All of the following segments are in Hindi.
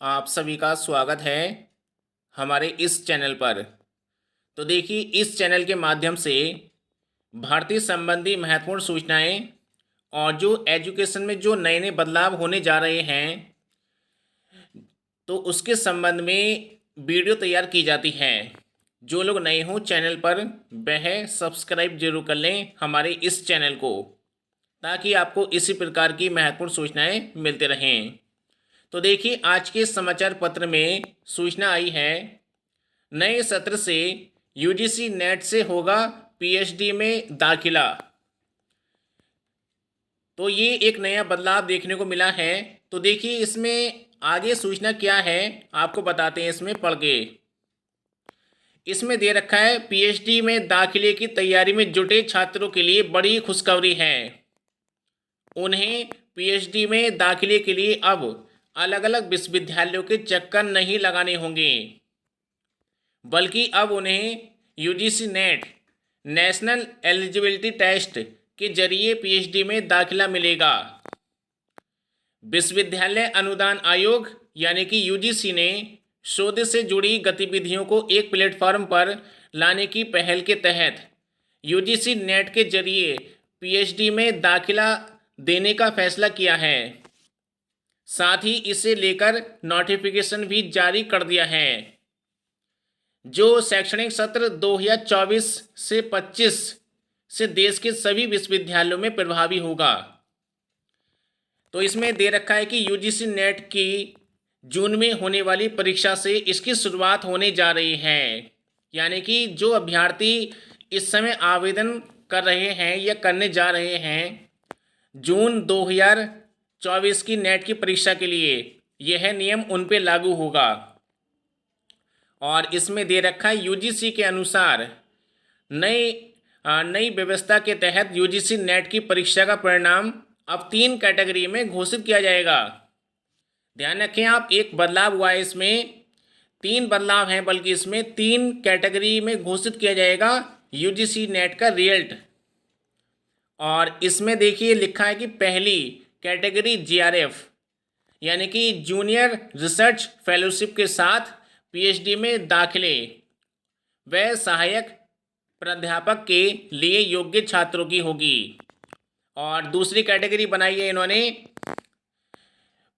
आप सभी का स्वागत है हमारे इस चैनल पर। तो देखिए, इस चैनल के माध्यम से भारतीय संबंधी महत्वपूर्ण सूचनाएं और जो एजुकेशन में जो नए नए बदलाव होने जा रहे हैं, तो उसके संबंध में वीडियो तैयार की जाती है। जो लोग नए हों चैनल पर, वह सब्सक्राइब जरूर कर लें हमारे इस चैनल को, ताकि आपको इसी प्रकार की महत्वपूर्ण सूचनाएं मिलते रहें। तो देखिए, आज के समाचार पत्र में सूचना आई है, नए सत्र से यूजीसी नेट से होगा पीएचडी में दाखिला। तो ये एक नया बदलाव देखने को मिला है। तो देखिए, इसमें आगे सूचना क्या है आपको बताते हैं इसमें पढ़ के। इसमें दे रखा है, पीएचडी में दाखिले की तैयारी में जुटे छात्रों के लिए बड़ी खुशखबरी है। उन्हें पीएचडी में दाखिले के लिए अब अलग अलग विश्वविद्यालयों के चक्कर नहीं लगाने होंगे, बल्कि अब उन्हें UGC NET national eligibility test के जरिए पीएचडी में दाखिला मिलेगा। विश्वविद्यालय अनुदान आयोग यानी कि यूजीसी ने शोध से जुड़ी गतिविधियों को एक प्लेटफॉर्म पर लाने की पहल के तहत यूजीसी नेट के जरिए पीएचडी में दाखिला देने का फैसला किया है। साथ ही इसे लेकर नोटिफिकेशन भी जारी कर दिया है, जो शैक्षणिक सत्र 2024 से 25 से देश के सभी विश्वविद्यालयों में प्रभावी होगा। तो इसमें दे रखा है कि यूजीसी नेट की जून में होने वाली परीक्षा से इसकी शुरुआत होने जा रही है। यानी कि जो अभ्यर्थी इस समय आवेदन कर रहे हैं या करने जा रहे हैं जून 2024 की नेट की परीक्षा के लिए, यह नियम उन पे लागू होगा। और इसमें दे रखा है, यूजीसी के अनुसार नई व्यवस्था के तहत यूजीसी नेट की परीक्षा का परिणाम अब 3 कैटेगरी में घोषित किया जाएगा। ध्यान रखें आप, एक बदलाव हुआ है, इसमें 3 बदलाव हैं, बल्कि इसमें 3 कैटेगरी में घोषित किया जाएगा यूजीसी नेट का रिजल्ट। और इसमें देखिए लिखा है कि पहली कैटेगरी जीआरएफ यानी कि जूनियर रिसर्च फेलोशिप के साथ पीएचडी में दाखिले व सहायक प्राध्यापक के लिए योग्य छात्रों की होगी। और दूसरी कैटेगरी बनाई है इन्होंने,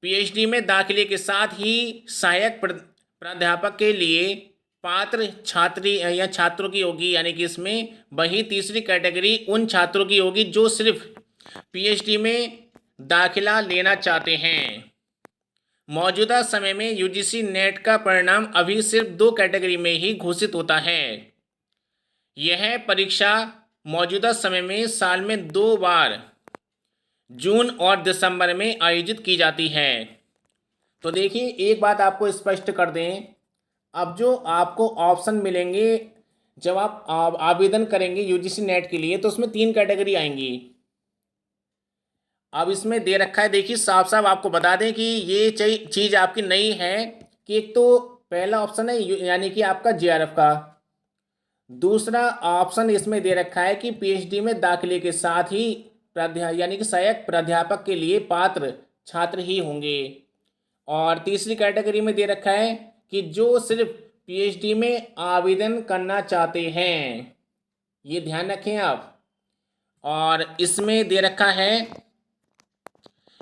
पीएचडी में दाखिले के साथ ही सहायक प्राध्यापक के लिए पात्र छात्री या छात्रों की होगी। यानी कि इसमें वही तीसरी कैटेगरी उन छात्रों की होगी जो सिर्फ पीएचडी में दाखिला लेना चाहते हैं। मौजूदा समय में यूजीसी नेट का परिणाम अभी सिर्फ 2 कैटेगरी में ही घोषित होता है। यह परीक्षा मौजूदा समय में साल में 2 बार जून और दिसंबर में आयोजित की जाती है। तो देखिए, एक बात आपको स्पष्ट कर दें, अब जो आपको ऑप्शन मिलेंगे जब आप आवेदन करेंगे यूजीसी नेट के लिए, तो उसमें 3 कैटेगरी आएंगी। अब इसमें दे रखा है, देखिए साफ साफ आपको बता दें कि ये चीज़ आपकी नई है कि एक तो पहला ऑप्शन है यानी कि आपका जीआरएफ का, दूसरा ऑप्शन इसमें दे रखा है कि पीएचडी में दाखिले के साथ ही यानी कि सहायक प्राध्यापक के लिए पात्र छात्र ही होंगे, और तीसरी कैटेगरी में दे रखा है कि जो सिर्फ पीएचडी में आवेदन करना चाहते हैं। ये ध्यान रखें आप। और इसमें दे रखा है,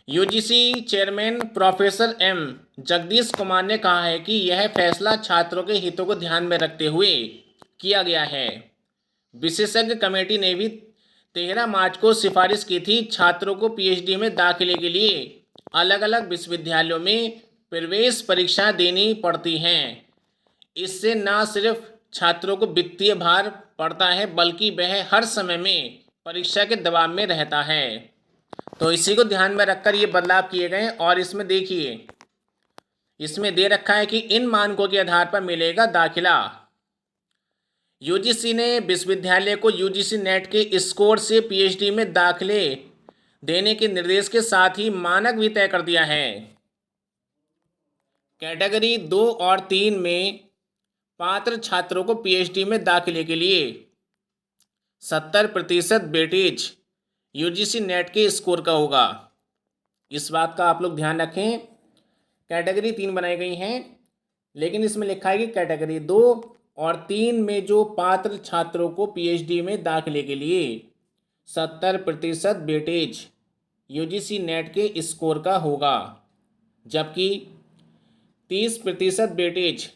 UGC chairman professor M Jagdish Kumar ने कहा है कि यह फैसला छात्रों के हितों को ध्यान में रखते हुए किया गया है। विशेषज्ञ कमेटी ने भी 13 मार्च को सिफारिश की थी, छात्रों को पीएचडी में दाखिले के लिए अलग अलग विश्वविद्यालयों में प्रवेश परीक्षा देनी पड़ती हैं। इससे न सिर्फ छात्रों को वित्तीय भार पड़ता है, बल्कि वह हर समय में परीक्षा के दबाव में रहता है। तो इसी को ध्यान में रखकर ये बदलाव किए गए। और इसमें देखिए, इसमें दे रखा है कि इन मानकों के आधार पर मिलेगा दाखिला। यूजीसी ने विश्वविद्यालय को यूजीसी नेट के स्कोर से पीएचडी में दाखिले देने के निर्देश के साथ ही मानक भी तय कर दिया है। कैटेगरी 2 और 3 में पात्र छात्रों को पीएचडी में दाखिले के लिए 70% वेटेज यूजीसी नेट के स्कोर का होगा। इस बात का आप लोग ध्यान रखें। कैटेगरी 3 बनाई गई हैं, लेकिन इसमें लिखा है कि कैटेगरी 2 और 3 में जो पात्र छात्रों को पीएचडी में दाखिले के लिए 70% वेटेज यूजीसी नेट के स्कोर का होगा, जबकि 30% वेटेज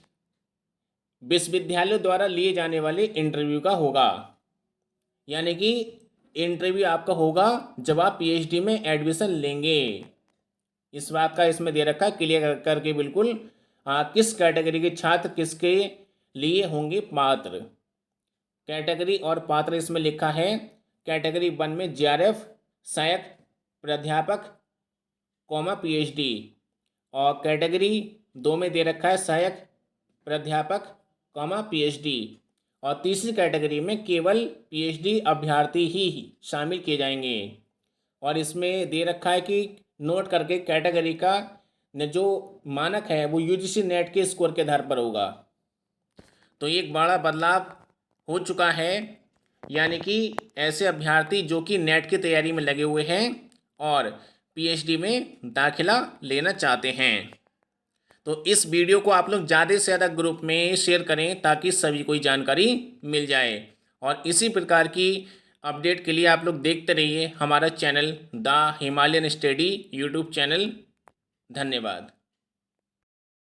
विश्वविद्यालय द्वारा लिए जाने वाले इंटरव्यू का होगा। यानी कि इंटरव्यू आपका होगा जब आप पीएचडी में एडमिशन लेंगे। इस बात का इसमें दे रखा है क्लियर करके बिल्कुल, किस कैटेगरी के छात्र किसके लिए होंगे पात्र। कैटेगरी और पात्र इसमें लिखा है, कैटेगरी 1 में जीआरएफ सहायक प्राध्यापक पीएचडी, और कैटेगरी 2 में दे रखा है सहायक प्राध्यापक पीएचडी, और तीसरी कैटेगरी में केवल पीएचडी अभ्यर्थी ही शामिल किए जाएंगे। और इसमें दे रखा है कि नोट करके कैटेगरी का जो मानक है वो यूजीसी नेट के स्कोर के आधार पर होगा। तो एक बड़ा बदलाव हो चुका है, यानी कि ऐसे अभ्यर्थी जो कि नेट की तैयारी में लगे हुए हैं और पीएचडी में दाखिला लेना चाहते हैं। तो इस वीडियो को आप लोग ज़्यादा से ज़्यादा ग्रुप में शेयर करें ताकि सभी को जानकारी मिल जाए। और इसी प्रकार की अपडेट के लिए आप लोग देखते रहिए हमारा channel the Himalayan study YouTube channel. धन्यवाद।